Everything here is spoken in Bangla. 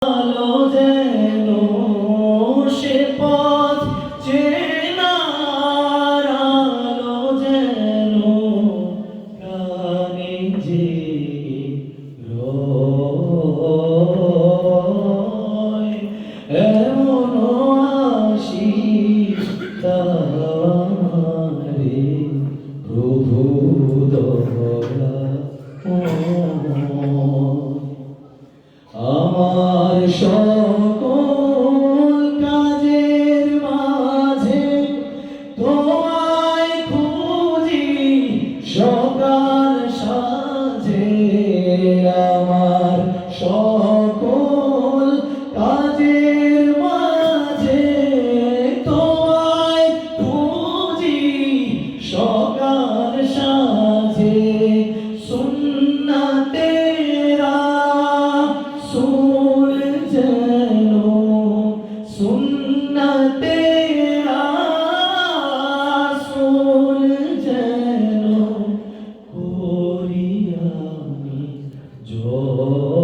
আলো যেন সে পথ চেনার আলো যেন প্রাণে জেগে রয় এমন আশিস তারে প্রভু দয়া আমার সকল কাজের মাঝে তোমায় খুঁজি সকাল সাঁঝে আমার সকল কাজের মাঝে তোমায় খুঁজি সকাল সাঁঝে সুন্নতে রাসূল যেন সুন্নতে রাসূল যেন করি আমি জয়।